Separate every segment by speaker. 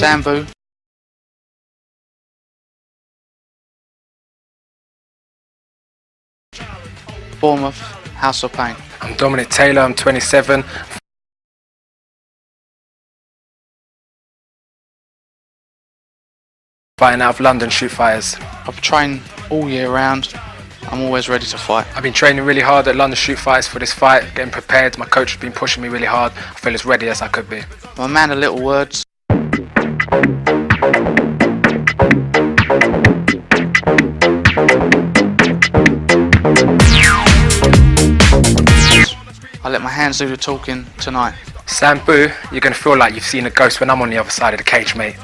Speaker 1: Sambu. Bournemouth, House of Pain.
Speaker 2: I'm Dominic Taylor, I'm 27. Fighting out of London Shoot Fighters.
Speaker 1: I've trained all year round. I'm always ready to fight.
Speaker 2: I've been training really hard at London Shoot Fighters for this fight, getting prepared. My coach has been pushing me really hard. I feel as ready as I could be.
Speaker 1: I'm a man of little words. I let my hands do the talking tonight.
Speaker 2: Sambu, you're going to feel like you've seen a ghost when I'm on the other side of the cage, mate.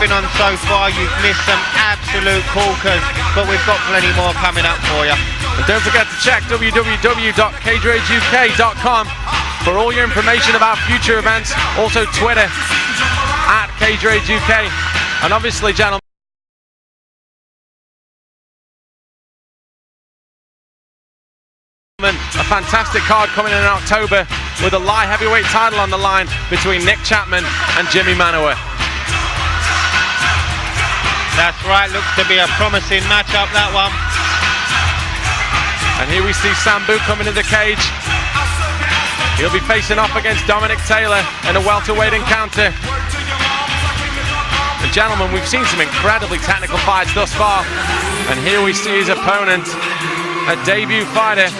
Speaker 3: On so far, you've missed some absolute corkers, but we've got plenty more coming up for you.
Speaker 4: And don't forget to check www.cageraguk.com for all your information about future events. Also Twitter @CageRageUK, and obviously, gentlemen, a fantastic card coming in October with a light heavyweight title on the line between Nick Chapman and Jimmy Manoa.
Speaker 3: That's right, looks to be a promising matchup, that one.
Speaker 4: And here we see Sambu coming in the cage. He'll be facing off against Dominic Taylor in a welterweight encounter. And gentlemen, we've seen some incredibly technical fights thus far. And here we see his opponent, a debut fighter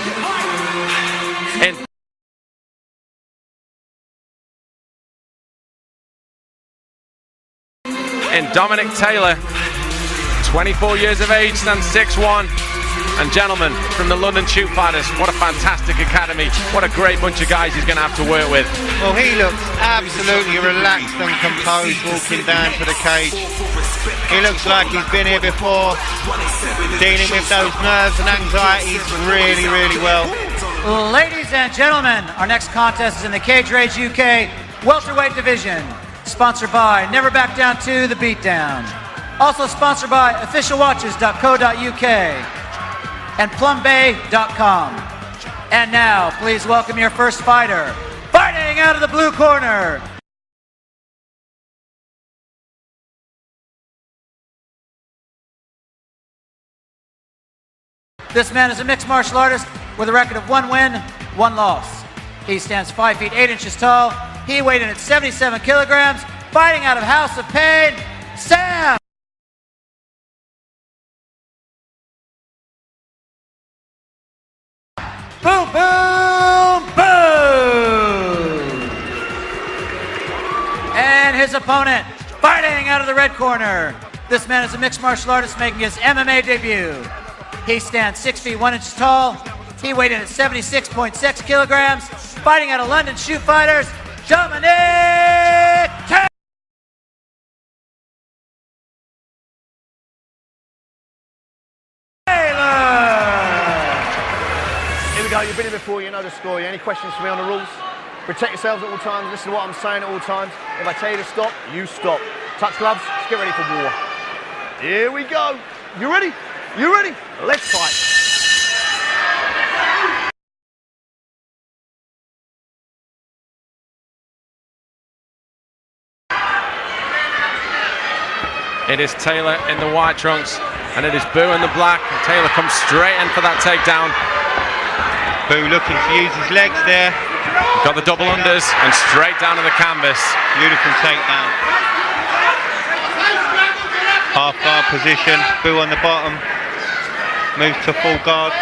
Speaker 4: in Dominic Taylor, 24 years of age, stands 6'1", and gentlemen, from the London Shoot Fighters, what a fantastic academy, what a great bunch of guys he's going to have to work with.
Speaker 3: Well, he looks absolutely relaxed and composed walking down to the cage. He looks like he's been here before, dealing with those nerves and anxieties really, really well.
Speaker 5: Ladies and gentlemen, our next contest is in the Cage Rage UK welterweight division. Sponsored by Never Back Down 2, The Beatdown. Also sponsored by officialwatches.co.uk and plumbay.com. And now, please welcome your first fighter, fighting out of the blue corner. This man is a mixed martial artist with a record of 1 win, 1 loss. He stands 5 feet 8 inches tall. He weighed in at 77 kilograms, fighting out of House of Pain, Sam! Boom, boom, boom! And his opponent, fighting out of the red corner. This man is a mixed martial artist making his MMA debut. He stands 6 feet 1 inches tall. He weighed in at 76.6 kilograms, fighting out of London Shoot Fighters, Dominic Taylor!
Speaker 6: Here we go, you've been here before, you know the score. Any questions for me on the rules? Protect yourselves at all times, listen to what I'm saying at all times. If I tell you to stop, you stop. Touch gloves, let's get ready for war. Here we go. You ready? You ready? Let's fight.
Speaker 4: It is Taylor in the white trunks, and it is Boo in the black. And Taylor comes straight in for that takedown.
Speaker 3: Boo looking to use his legs there.
Speaker 4: Got the double unders and straight down to the canvas.
Speaker 3: Beautiful takedown. Half guard position. Boo on the bottom. Moves to full guard.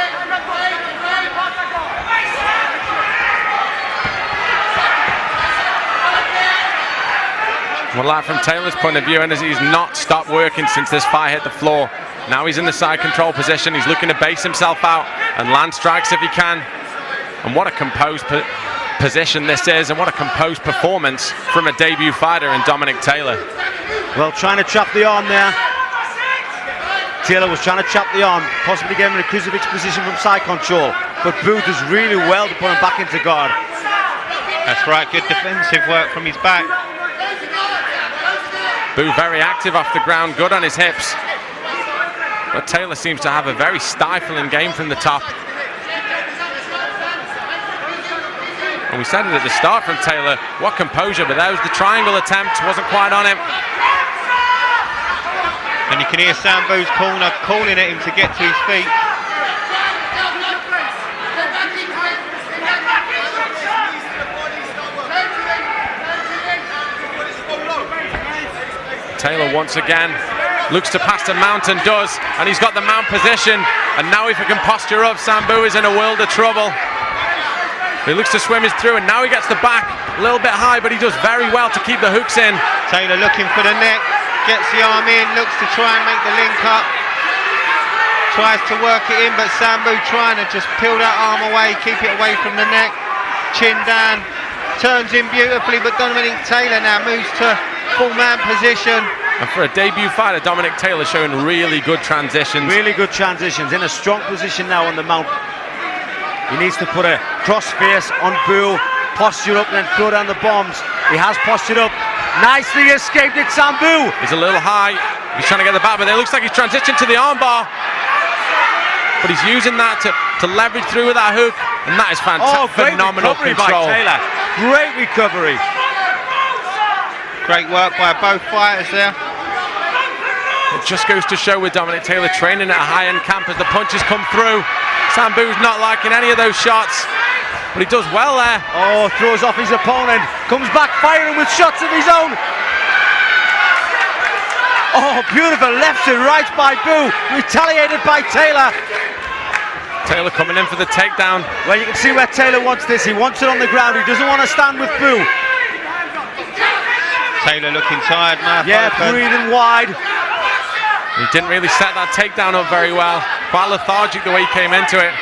Speaker 4: Well, like from Taylor's point of view, and as he's not stopped working since this fight hit the floor. Now he's in the side control position. He's looking to base himself out and land strikes if he can. And what a composed position this is, and what a composed performance from a debut fighter in Dominic Taylor.
Speaker 7: Well, trying to chop the arm there. Taylor was trying to chop the arm, possibly getting in a crucifix position from side control. But Boo does really well to put him back into guard.
Speaker 3: That's right, good defensive work from his back.
Speaker 4: Boo very active off the ground, good on his hips. But Taylor seems to have a very stifling game from the top. And we said it at the start from Taylor, what composure, but that was the triangle attempt, wasn't quite on him.
Speaker 3: And you can hear Sambu's corner calling at him to get to his feet.
Speaker 4: Taylor once again looks to pass the mount and does, and he's got the mount position, and now if he can posture up, Sambu is in a world of trouble. He looks to swim his through, and now he gets the back a little bit high, but he does very well to keep the hooks in.
Speaker 3: Taylor looking for the neck, gets the arm in, looks to try and make the link up. Tries to work it in, but Sambu trying to just peel that arm away, keep it away from the neck. Chin down, turns in beautifully, but Dominic Taylor now moves to full man position.
Speaker 4: And for a debut fighter, Dominic Taylor showing really good transitions.
Speaker 7: Really good transitions, in a strong position now on the mount. He needs to put a cross face on Boo, posture up and then throw down the bombs. He has postured up. Nicely escaped it, Sambu.
Speaker 4: He's a little high. He's trying to get the back, but it looks like he's transitioned to the armbar. But he's using that to leverage through with that hook, and that is fantastic. Phenomenal control.
Speaker 7: By Taylor. Great recovery.
Speaker 3: Great work by both fighters there.
Speaker 4: It just goes to show with Dominic Taylor training at a high-end camp as the punches come through. Sambu's not liking any of those shots, but he does well there.
Speaker 7: Oh, throws off his opponent, comes back firing with shots of his own. Oh, beautiful left and right by Boo, retaliated by Taylor.
Speaker 4: Taylor coming in for the takedown.
Speaker 7: Well, you can see where Taylor wants this. He wants it on the ground. He doesn't want to stand with Boo.
Speaker 3: Taylor looking tired, man.
Speaker 7: Yeah, breathing wide.
Speaker 4: He didn't really set that takedown up very well. Quite lethargic the way he came into it.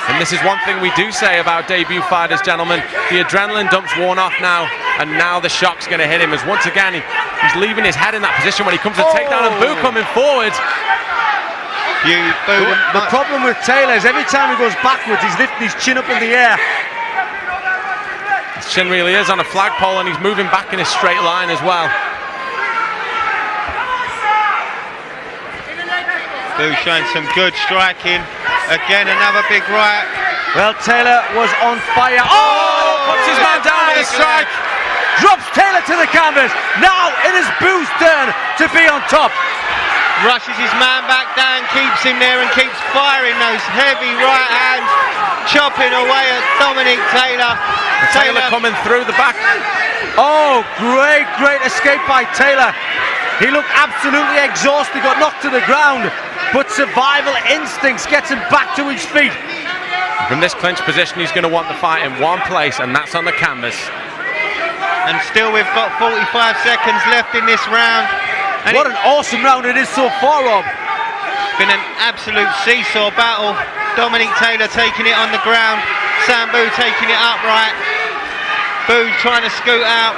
Speaker 4: And this is one thing we do say about debut fighters, gentlemen. The adrenaline dump's worn off now, and now the shock's going to hit him as once again he's leaving his head in that position when he comes to takedown, and Boo coming forward.
Speaker 7: The problem with Taylor is every time he goes backwards, he's lifting his chin up in the air.
Speaker 4: His chin really is on a flagpole, and he's moving back in a straight line as well.
Speaker 3: Boo showing some good striking. Again, another big right.
Speaker 7: Well, Taylor was on fire. Oh!
Speaker 4: Puts his man down with a strike.
Speaker 7: Drops Taylor to the canvas. Now it is Boo's turn to be on top.
Speaker 3: Rushes his man back down, keeps him there and keeps firing those heavy right hands, chopping away at Dominic Taylor.
Speaker 4: Taylor coming through the back.
Speaker 7: Oh, great escape by Taylor. He looked absolutely exhausted, got knocked to the ground, but survival instincts gets him back to his feet.
Speaker 4: From this clinch position, he's going to want the fight in one place, and that's on the canvas.
Speaker 3: And still we've got 45 seconds left in this round. And
Speaker 7: what an awesome round it is so far, Rob.
Speaker 3: It's been an absolute seesaw battle. Dominic Taylor taking it on the ground, Sambu taking it upright, Boo trying to scoot out.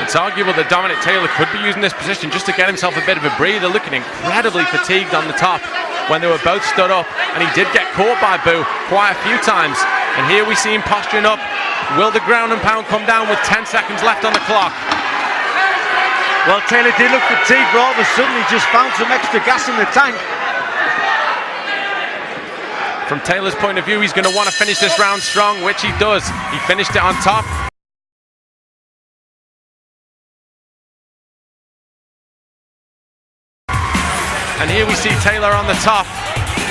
Speaker 4: It's arguable that Dominic Taylor could be using this position just to get himself a bit of a breather, looking incredibly fatigued on the top when they were both stood up, and he did get caught by Boo quite a few times. And here we see him posturing up. Will the ground and pound come down with 10 seconds left on the clock?
Speaker 7: Well, Taylor did look fatigued, but all of a sudden he just found some extra gas in the tank.
Speaker 4: From Taylor's point of view, he's going to want to finish this round strong, which he does. He finished it on top. And here we see Taylor on the top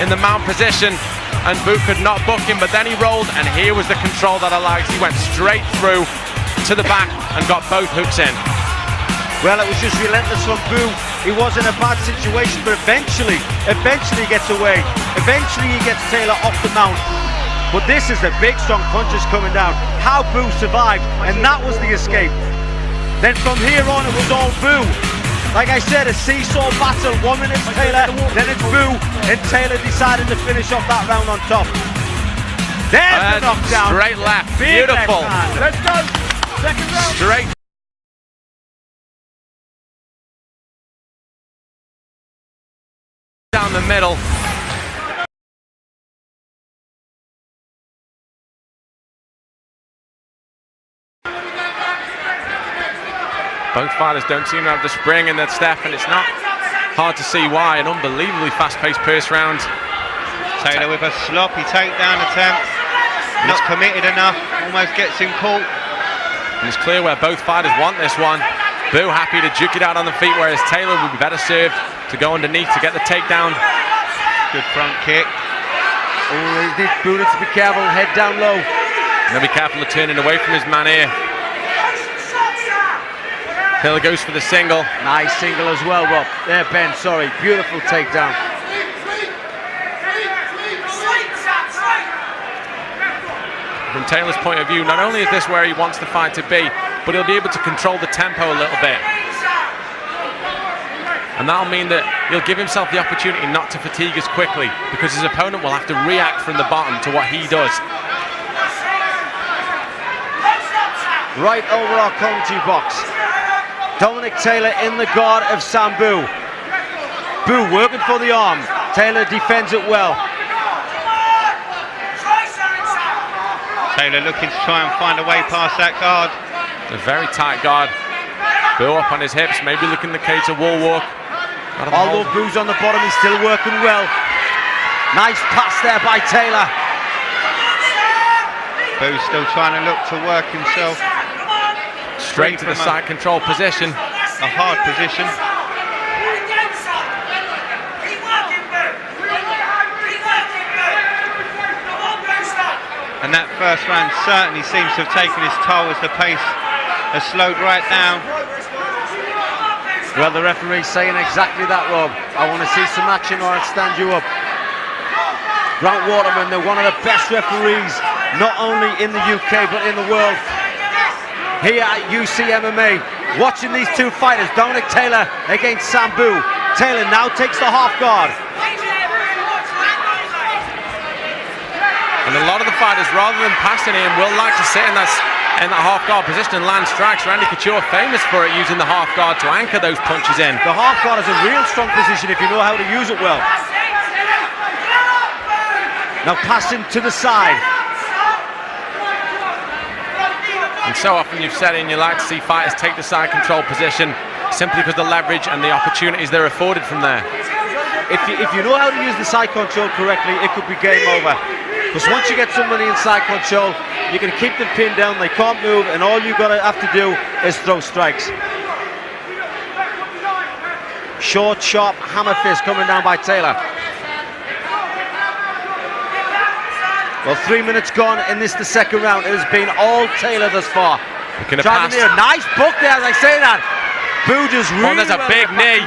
Speaker 4: in the mount position, and Boo could not book him, but then he rolled, and here was the control that allows. He went straight through to the back and got both hooks in.
Speaker 7: Well, it was just relentless from Boo. He was in a bad situation, but eventually he gets away. Eventually he gets Taylor off the mount. But this is the big strong punches coming down. How Boo survived, and that was the escape. Then from here on it was all Boo. Like I said, a seesaw battle. 1 minute it's Taylor, then it's Boo, and Taylor decided to finish off that round on top. There's the knockdown.
Speaker 4: Straight left, beautiful.
Speaker 7: Let's go. Second round.
Speaker 4: Straight down the middle. Both fighters don't seem to have the spring in their step, and it's not hard to see why. An unbelievably fast-paced first round.
Speaker 3: Taylor with a sloppy takedown attempt. Not committed enough. Almost gets him caught.
Speaker 4: And it's clear where both fighters want this one. Boo happy to juke it out on the feet, whereas Taylor would be better served to go underneath to get the takedown.
Speaker 3: Good front kick.
Speaker 7: Oh, Boo needs to be careful. Head down low.
Speaker 4: And be careful of turning away from his man here. Taylor goes for the single.
Speaker 7: Nice single as well, Rob. There, Ben, sorry. Beautiful takedown.
Speaker 4: From Taylor's point of view, not only is this where he wants the fight to be, but he'll be able to control the tempo a little bit. And that'll mean that he'll give himself the opportunity not to fatigue as quickly, because his opponent will have to react from the bottom to what he does.
Speaker 7: Right over our commentary box. Dominic Taylor in the guard of Sam Boo. Boo working for the arm. Taylor defends it well.
Speaker 3: Taylor looking to try and find a way past that guard.
Speaker 4: A very tight guard. Boo up on his hips, maybe looking the cage of wall walk.
Speaker 7: Although Boo's on the bottom, he's still working well. Nice pass there by Taylor.
Speaker 3: Boo's still trying to look to work himself
Speaker 4: straight to the side control position.
Speaker 3: A hard position. And that first round certainly seems to have taken its toll as the pace has slowed right down.
Speaker 7: Well, the referee's saying exactly that, Rob. I want to see some action or I'll stand you up. Grant Waterman, they're one of the best referees, not only in the UK but in the world. Here at UCMMA, watching these two fighters, Dominic Taylor against Sam Boo. Taylor now takes the half guard.
Speaker 4: And a lot of the fighters, rather than passing him, will like to sit in that half guard position and land strikes. Randy Couture famous for it, using the half guard to anchor those punches in.
Speaker 7: The half guard is a real strong position if you know how to use it well. Now passing to the side.
Speaker 4: And so often you've said it, and you like to see fighters take the side control position simply because the leverage and the opportunities they're afforded from there.
Speaker 7: If you know how to use the side control correctly, it could be game over. Because once you get somebody in side control, you can keep them pinned down, they can't move, and all you've got to have to do is throw strikes. Short, sharp hammer fist coming down by Taylor. Well, 3 minutes gone in this, the second round. It has been all Taylor thus far. Driving there, nice book there as I say that. Boo does really
Speaker 4: there's a big knee.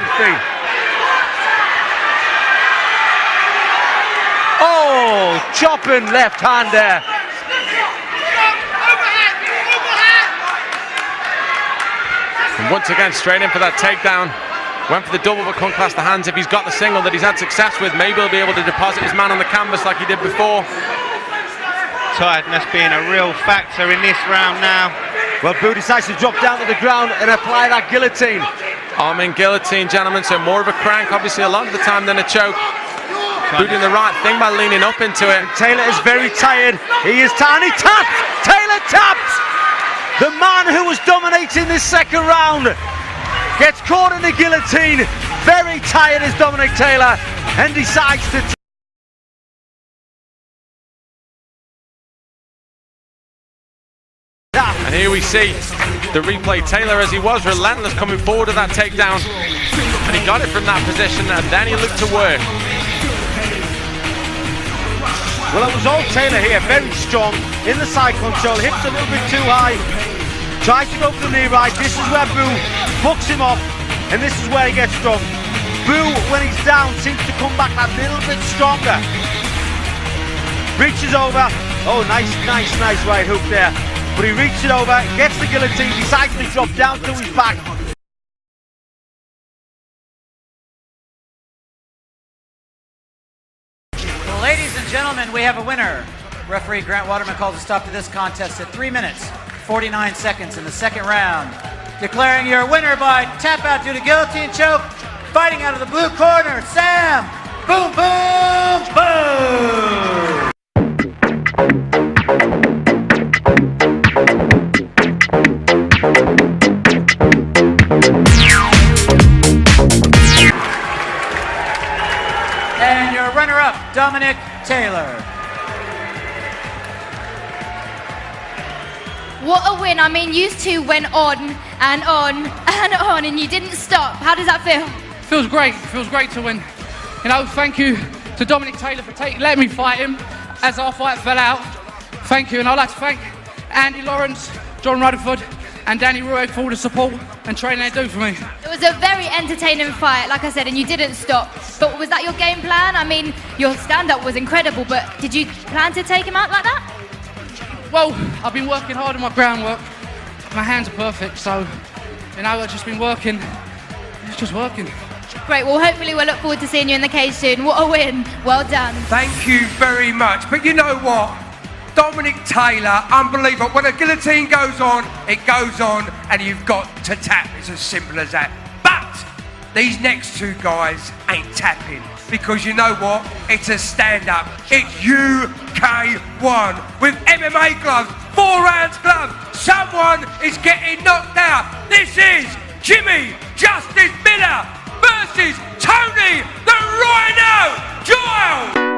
Speaker 7: Oh, chopping left hand there.
Speaker 4: And once again, straight in for that takedown. Went for the double, but couldn't class the hands. If he's got the single that he's had success with, maybe he'll be able to deposit his man on the canvas like he did before.
Speaker 3: Tiredness being a real factor in this round now.
Speaker 7: Well, Boo decides to drop down to the ground and apply that guillotine.
Speaker 4: Arm in guillotine, gentlemen, so more of a crank, obviously, a lot of the time than a choke. Boo doing the right thing by leaning up into it.
Speaker 7: Taylor is very tired. He is tired. He taps! Taylor taps! The man who was dominating this second round gets caught in the guillotine. Very tired is Dominic Taylor and decides to...
Speaker 4: And here we see the replay. Taylor, as he was relentless coming forward to that takedown, and he got it from that position, and then he looked to work.
Speaker 7: Well, it was all Taylor here, very strong in the side control, hips a little bit too high, tries to go for the knee right. This is where Boo books him off, and this is where he gets strong. Boo, when he's down, seems to come back a little bit stronger. Reaches over, oh, nice right hook there. But he reaches over, gets the guillotine, decides to drop down to his back.
Speaker 5: Well, ladies and gentlemen, we have a winner. Referee Grant Waterman calls a stop to this contest at 3 minutes, 49 seconds in the second round. Declaring your winner by tap out due to guillotine choke, fighting out of the blue corner, Sam Boom Boom Boom! up Dominic Taylor.
Speaker 8: What a win. I mean, you two went on and on and on and you didn't stop. How does that feel?
Speaker 9: Feels great. Feels great to win. You know, thank you to Dominic Taylor for letting me fight him as our fight fell out. Thank you. And I'd like to thank Andy Lawrence, John Rutherford and Danny Ruegg for all the support and training they do for me.
Speaker 8: It was a very entertaining fight, like I said, and you didn't stop. But was that your game plan? I mean, your stand-up was incredible, but did you plan to take him out like that?
Speaker 9: Well, I've been working hard on my groundwork. My hands are perfect, so, you know, I've just been working. It's just working.
Speaker 8: Great, well, hopefully we'll look forward to seeing you in the cage soon. What a win. Well done.
Speaker 10: Thank you very much. But you know what? Dominic Taylor, unbelievable. When a guillotine goes on, it goes on, and you've got to tap. It's as simple as that. But these next two guys ain't tapping. Because you know what? It's a stand-up. It's UK1 with MMA gloves, 4 rounds gloves. Someone is getting knocked out. This is Jimmy Justice Miller versus Tony the Rhino Doyle.